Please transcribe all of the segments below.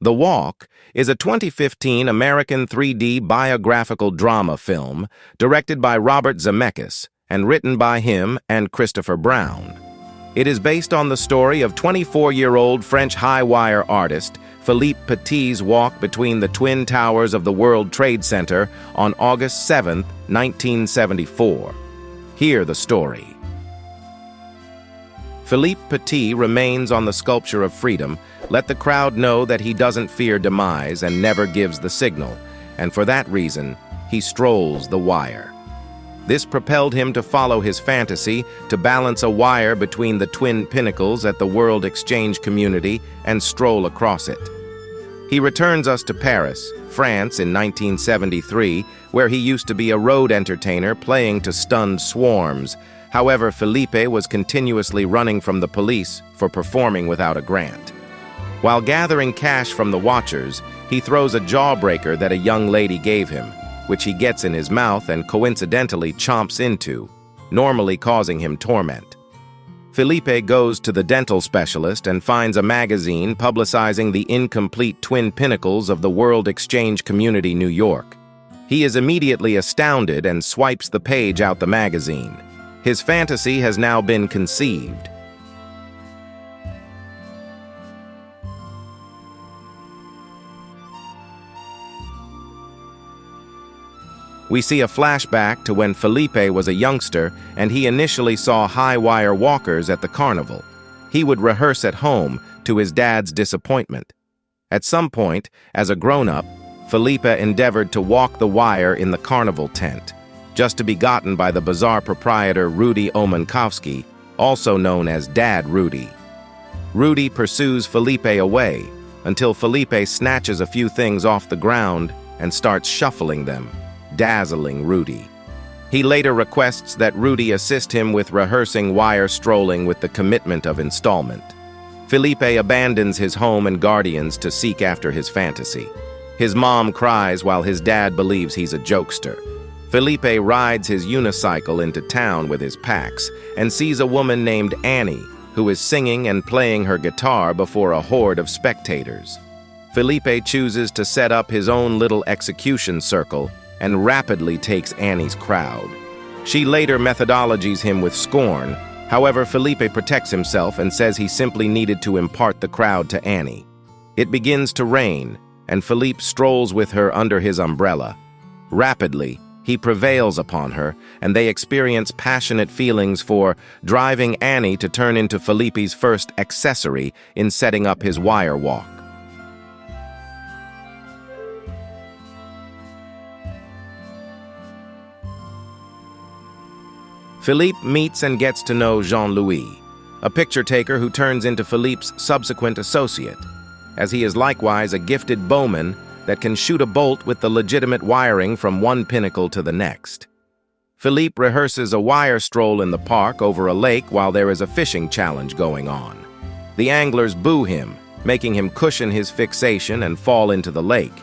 The Walk is a 2015 American 3D biographical drama film directed by Robert Zemeckis and written by him and Christopher Brown. It is based on the story of 24-year-old French high-wire artist Philippe Petit's walk between the Twin Towers of the World Trade Center on August 7, 1974. Hear the story. Philippe Petit remains on the sculpture of freedom, let the crowd know that he doesn't fear demise and never gives the signal, and for that reason, he strolls the wire. This propelled him to follow his fantasy to balance a wire between the twin pinnacles at the World Exchange Community and stroll across it. He returns us to Paris, France in 1973, where he used to be a road entertainer playing to stunned swarms. However, Philippe was continuously running from the police for performing without a grant. While gathering cash from the watchers, he throws a jawbreaker that a young lady gave him, which he gets in his mouth and coincidentally chomps into, normally causing him torment. Philippe goes to the dental specialist and finds a magazine publicizing the incomplete twin pinnacles of the World Exchange Community, New York. He is immediately astounded and swipes the page out the magazine. His fantasy has now been conceived. We see a flashback to when Philippe was a youngster and he initially saw high-wire walkers at the carnival. He would rehearse at home to his dad's disappointment. At some point, as a grown-up, Philippe endeavored to walk the wire in the carnival tent, just to be gotten by the bazaar proprietor Rudy Omankowski, also known as Dad Rudy. Rudy pursues Philippe away until Philippe snatches a few things off the ground and starts shuffling them, dazzling Rudy. He later requests that Rudy assist him with rehearsing wire strolling with the commitment of installment. Philippe abandons his home and guardians to seek after his fantasy. His mom cries while his dad believes he's a jokester. Philippe rides his unicycle into town with his packs and sees a woman named Annie who is singing and playing her guitar before a horde of spectators. Philippe chooses to set up his own little execution circle and rapidly takes Annie's crowd. She later methodologies him with scorn. However, Philippe protects himself and says he simply needed to impart the crowd to Annie. It begins to rain, and Philippe strolls with her under his umbrella. Rapidly, he prevails upon her, and they experience passionate feelings for driving Annie to turn into Philippe's first accessory in setting up his wire walk. Philippe meets and gets to know Jean-Louis, a picture taker who turns into Philippe's subsequent associate, as he is likewise a gifted bowman that can shoot a bolt with the legitimate wiring from one pinnacle to the next. Philippe rehearses a wire stroll in the park over a lake while there is a fishing challenge going on. The anglers boo him, making him cushion his fixation and fall into the lake.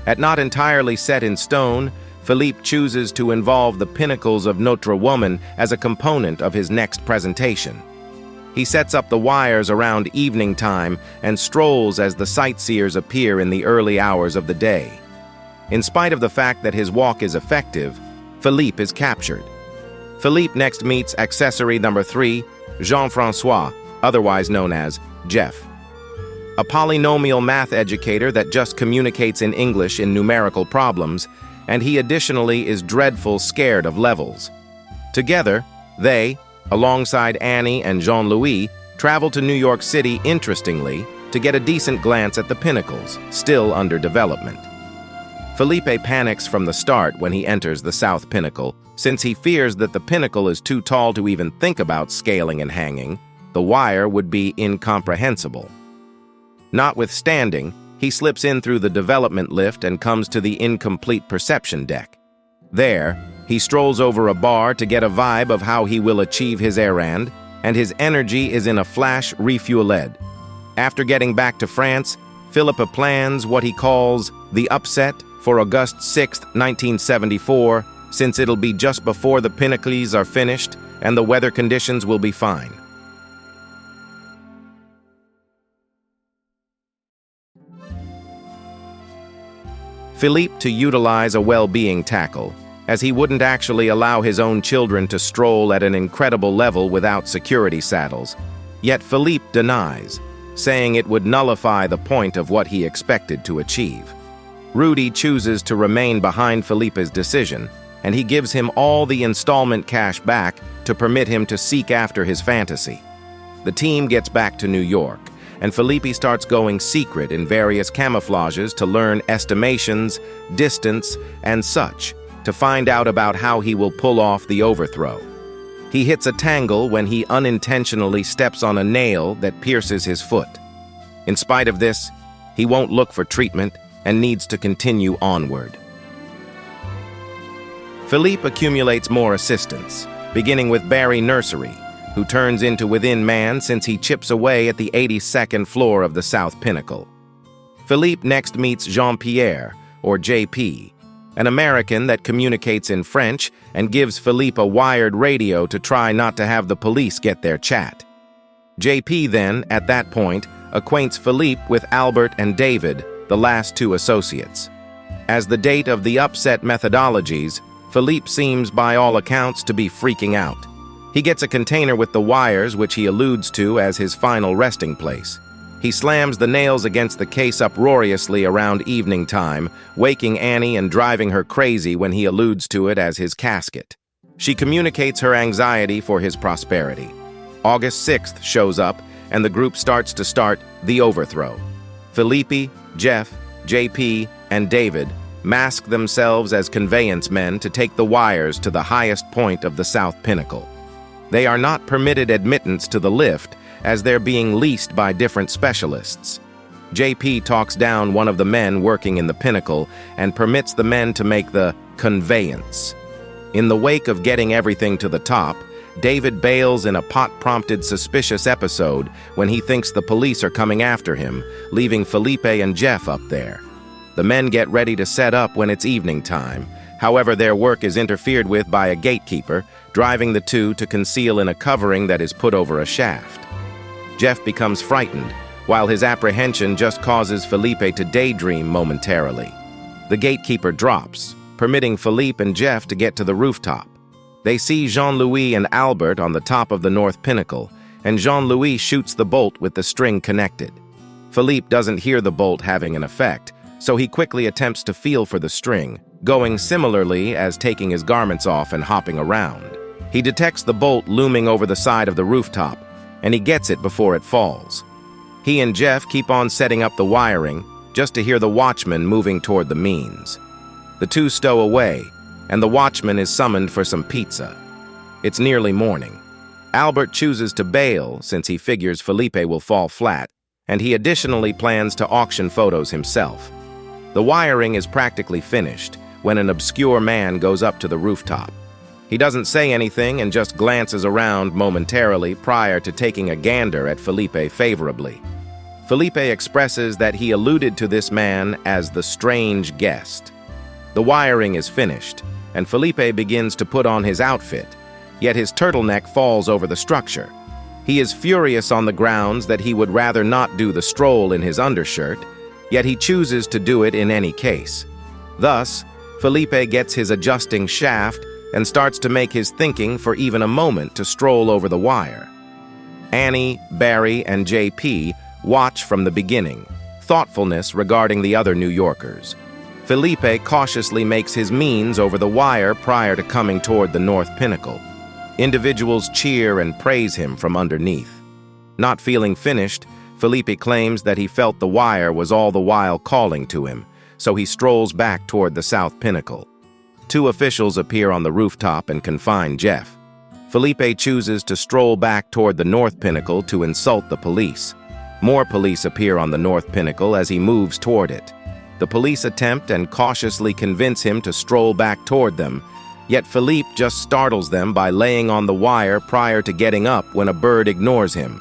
At not entirely set in stone, Philippe chooses to involve the pinnacles of Notre Woman as a component of his next presentation. He sets up the wires around evening time and strolls as the sightseers appear in the early hours of the day. In spite of the fact that his walk is effective, Philippe is captured. Philippe next meets accessory number 3, Jean-François, otherwise known as Jeff, a polynomial math educator that just communicates in English in numerical problems, and he additionally is dreadful scared of levels. Together, they, alongside Annie and Jean-Louis, travel to New York City, interestingly, to get a decent glance at the pinnacles, still under development. Philippe panics from the start when he enters the South Pinnacle, since he fears that the pinnacle is too tall to even think about scaling and hanging. The wire would be incomprehensible. Notwithstanding, he slips in through the development lift and comes to the incomplete perception deck. There, he strolls over a bar to get a vibe of how he will achieve his errand, and his energy is in a flash refueled. After getting back to France, Philippe plans what he calls the upset for August 6, 1974, since it'll be just before the pinnacles are finished and the weather conditions will be fine. Philippe to utilize a well-being tackle, as he wouldn't actually allow his own children to stroll at an incredible level without security saddles. Yet Philippe denies, saying it would nullify the point of what he expected to achieve. Rudy chooses to remain behind Philippe's decision, and he gives him all the installment cash back to permit him to seek after his fantasy. The team gets back to New York, and Felipe starts going secret in various camouflages to learn estimations, distance, and such, to find out about how he will pull off the overthrow. He hits a tangle when he unintentionally steps on a nail that pierces his foot. In spite of this, he won't look for treatment and needs to continue onward. Philippe accumulates more assistants, beginning with Barry Nursery, who turns into Within Man since he chips away at the 82nd floor of the South Pinnacle. Philippe next meets Jean-Pierre, or JP, an American that communicates in French and gives Philippe a wired radio to try not to have the police get their chat. JP then, at that point, acquaints Philippe with Albert and David, the last two associates. As the date of the upset methodologies, Philippe seems by all accounts to be freaking out. He gets a container with the wires, which he alludes to as his final resting place. He slams the nails against the case uproariously around evening time, waking Annie and driving her crazy when he alludes to it as his casket. She communicates her anxiety for his prosperity. August 6th shows up, and the group starts the overthrow. Felipe, Jeff, JP, and David mask themselves as conveyance men to take the wires to the highest point of the South Pinnacle. They are not permitted admittance to the lift, as they're being leased by different specialists. JP talks down one of the men working in the pinnacle and permits the men to make the conveyance. In the wake of getting everything to the top, David bails in a pot-prompted suspicious episode when he thinks the police are coming after him, leaving Felipe and Jeff up there. The men get ready to set up when it's evening time. However, their work is interfered with by a gatekeeper, driving the two to conceal in a covering that is put over a shaft. Jeff becomes frightened, while his apprehension just causes Felipe to daydream momentarily. The gatekeeper drops, permitting Philippe and Jeff to get to the rooftop. They see Jean-Louis and Albert on the top of the North Pinnacle, and Jean-Louis shoots the bolt with the string connected. Philippe doesn't hear the bolt having an effect, so he quickly attempts to feel for the string, going similarly as taking his garments off and hopping around. He detects the bolt looming over the side of the rooftop, and he gets it before it falls. He and Jeff keep on setting up the wiring, just to hear the watchman moving toward the means. The two stow away, and the watchman is summoned for some pizza. It's nearly morning. Albert chooses to bail since he figures Felipe will fall flat, and he additionally plans to auction photos himself. The wiring is practically finished when an obscure man goes up to the rooftop. He doesn't say anything and just glances around momentarily prior to taking a gander at Felipe favorably. Felipe expresses that he alluded to this man as the strange guest. The wiring is finished, and Felipe begins to put on his outfit, yet his turtleneck falls over the structure. He is furious on the grounds that he would rather not do the stroll in his undershirt, yet he chooses to do it in any case. Thus, Felipe gets his adjusting shaft and starts to make his thinking for even a moment to stroll over the wire. Annie, Barry, and JP watch from the beginning, thoughtfulness regarding the other New Yorkers. Felipe cautiously makes his means over the wire prior to coming toward the North Pinnacle. Individuals cheer and praise him from underneath. Not feeling finished, Felipe claims that he felt the wire was all the while calling to him, so he strolls back toward the South Pinnacle. Two officials appear on the rooftop and confine Jeff. Felipe chooses to stroll back toward the North Pinnacle to insult the police. More police appear on the North Pinnacle as he moves toward it. The police attempt and cautiously convince him to stroll back toward them, yet Philippe just startles them by laying on the wire prior to getting up when a bird ignores him.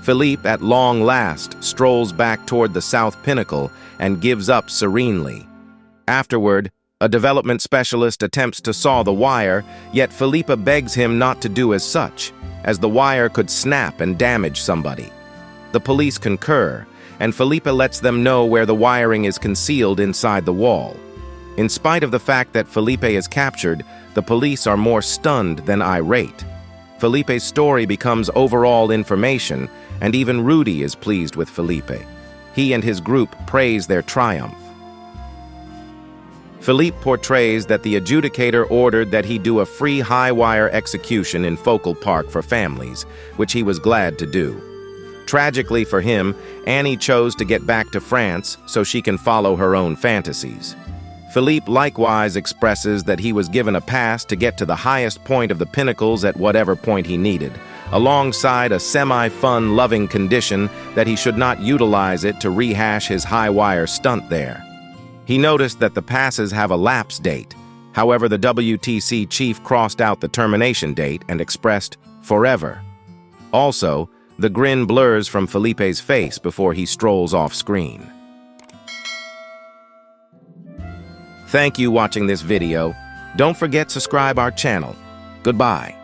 Philippe, at long last, strolls back toward the South Pinnacle and gives up serenely. Afterward, a development specialist attempts to saw the wire, yet Felipe begs him not to do as such, as the wire could snap and damage somebody. The police concur, and Felipe lets them know where the wiring is concealed inside the wall. In spite of the fact that Felipe is captured, the police are more stunned than irate. Felipe's story becomes overall information, and even Rudy is pleased with Felipe. He and his group praise their triumph. Felipe portrays that the adjudicator ordered that he do a free high-wire execution in Focal Park for families, which he was glad to do. Tragically for him, Annie chose to get back to France so she can follow her own fantasies. Felipe likewise expresses that he was given a pass to get to the highest point of the pinnacles at whatever point he needed, alongside a semi-fun, loving condition that he should not utilize it to rehash his high-wire stunt there. He noticed that the passes have a lapse date. However, the WTC chief crossed out the termination date and expressed forever. Also, the grin blurs from Felipe's face before he strolls off screen. Thank you for watching this video. Don't forget to subscribe our channel. Goodbye.